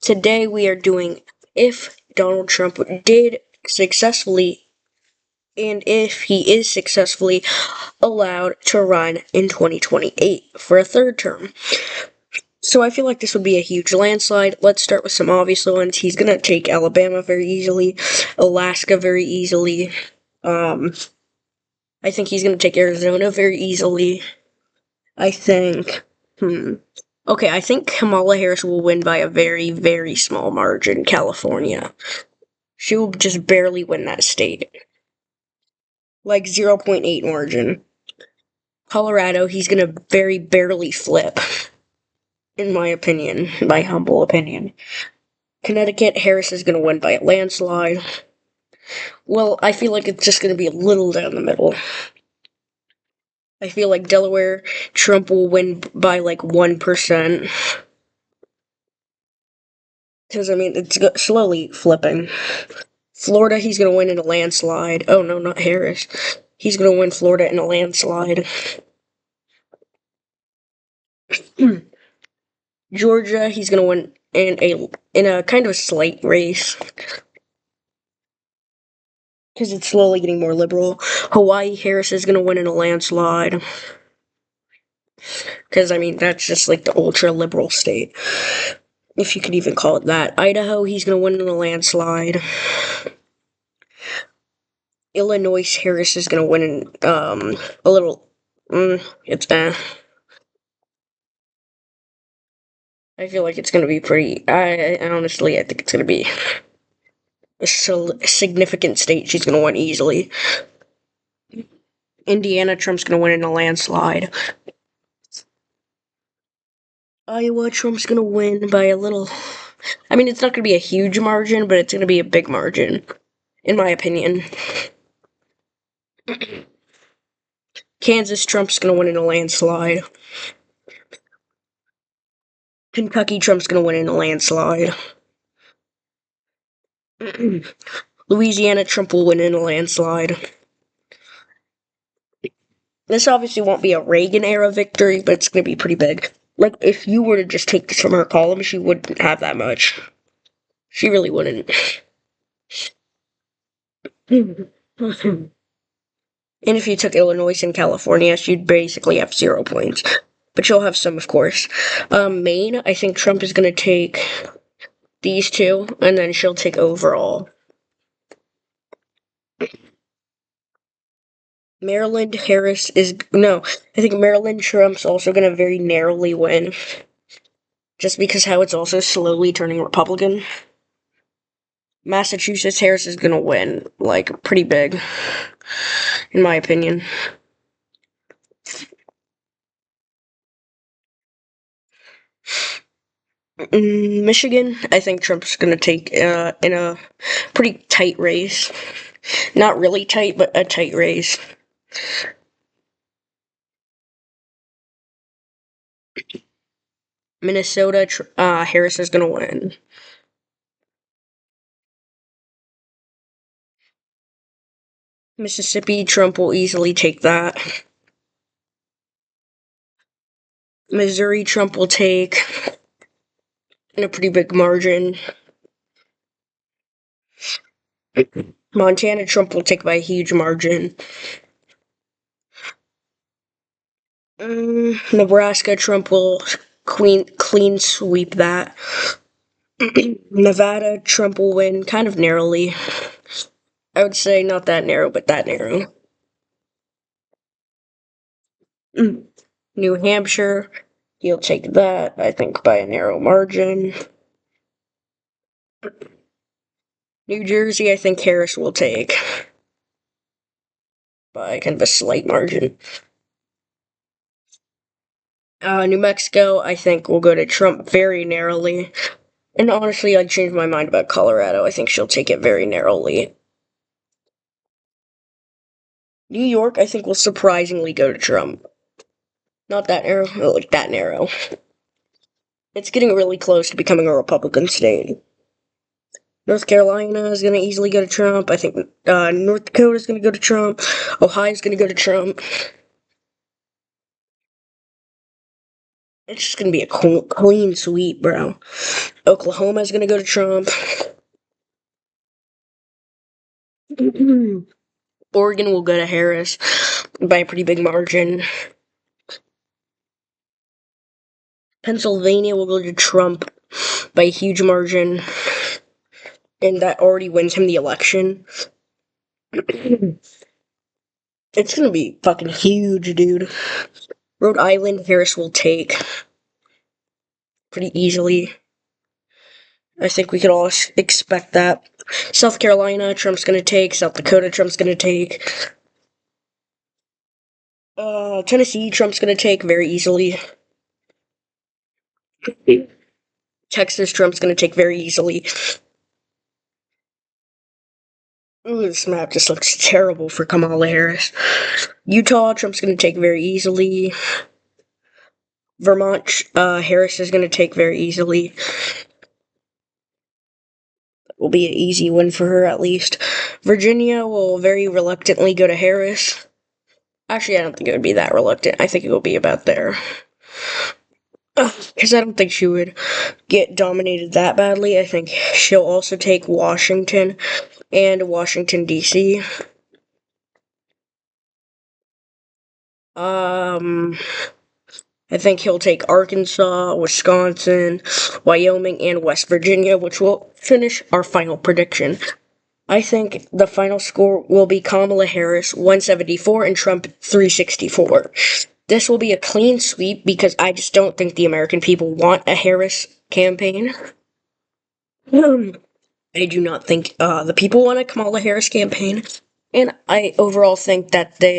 Today we are doing if Donald Trump did successfully and if he is successfully allowed to run in 2028 for a third term. So I feel like this would be a huge landslide. Let's start with some obvious ones. He's gonna take Alabama very easily, Alaska very easily. I think he's gonna take Arizona very easily. I think, okay, I think Kamala Harris will win by a very, very small margin, California. She will just barely win that state. Like 0.8 margin. Colorado, he's gonna very barely flip. In my opinion, my humble opinion. Connecticut, Harris is gonna win by a landslide. Well, I feel like it's just gonna be a little down the middle. I feel like Delaware, Trump will win by like 1%. Because, I mean, it's slowly flipping. Florida, he's gonna win in a landslide. Oh, no, not Harris. He's gonna win Florida in a landslide. Georgia, he's gonna win in a kind of a slight race. Because it's slowly getting more liberal. Hawaii, Harris is gonna win in a landslide. Because, I mean, that's just like the ultra-liberal state. If you could even call it that. Idaho, he's gonna win in a landslide. Illinois, Harris is gonna win in, a little, it's, I feel like it's gonna be pretty, I honestly, I think it's gonna be a significant state she's gonna win easily. Indiana, Trump's gonna win in a landslide. Iowa, Trump's gonna win by a little, I mean, it's not gonna be a huge margin, but it's gonna be a big margin, in my opinion. Kansas, Trump's gonna win in a landslide. Kentucky, Trump's gonna win in a landslide. Louisiana, Trump will win in a landslide. This obviously won't be a Reagan-era victory, but it's gonna be pretty big. Like, if you were to just take this from her column, she wouldn't have that much. She really wouldn't. And if you took Illinois and California, she'd basically have 0 points. But she'll have some, of course. Maine, I think Trump is gonna take these two, and then she'll take overall. Maryland, Harris is, no, I think Maryland, Trump's also gonna very narrowly win. Just because how it's also slowly turning Republican. Massachusetts, Harris is gonna win, like, pretty big, in my opinion. Michigan, I think Trump's gonna take, in a pretty tight race. Not really tight, but a tight race. Minnesota, Harris is gonna win. Mississippi, Trump will easily take that. Missouri, Trump will take in a pretty big margin. Montana, Trump will take by a huge margin. Nebraska, Trump will clean sweep that. Nevada, Trump will win kind of narrowly. I would say not that narrow, but that narrow. New Hampshire, he'll take that, I think, by a narrow margin. New Jersey, I think Harris will take by kind of a slight margin. New Mexico, I think, will go to Trump very narrowly. And honestly, I changed my mind about Colorado. I think she'll take it very narrowly. New York, I think, will surprisingly go to Trump. Not that narrow, but like that narrow. It's getting really close to becoming a Republican state. North Carolina is going to easily go to Trump. I think North Dakota is going to go to Trump. Ohio is going to go to Trump. It's just gonna be a clean sweep, bro. Oklahoma's gonna go to Trump. Oregon will go to Harris by a pretty big margin. Pennsylvania will go to Trump by a huge margin, and that already wins him the election. It's gonna be fucking huge, dude. Rhode Island, Harris will take pretty easily. I think we could all expect that. South Carolina, Trump's gonna take. South Dakota, Trump's gonna take. Tennessee, Trump's gonna take very easily. Texas, Trump's gonna take very easily. Ooh, this map just looks terrible for Kamala Harris. Utah, Trump's gonna take very easily. Vermont, Harris is gonna take very easily. Will be an easy win for her at least. Virginia will very reluctantly go to Harris. Actually, I don't think it would be that reluctant. I think it will be about there. Because I don't think she would get dominated that badly. I think she'll also take Washington and Washington, D.C. I think he'll take Arkansas, Wisconsin, Wyoming, and West Virginia, which will finish our final prediction. I think the final score will be Kamala Harris 174 and Trump 364. This will be a clean sweep because I just don't think the American people want a Harris campaign. I do not think the people want a Kamala Harris campaign, and I overall think that they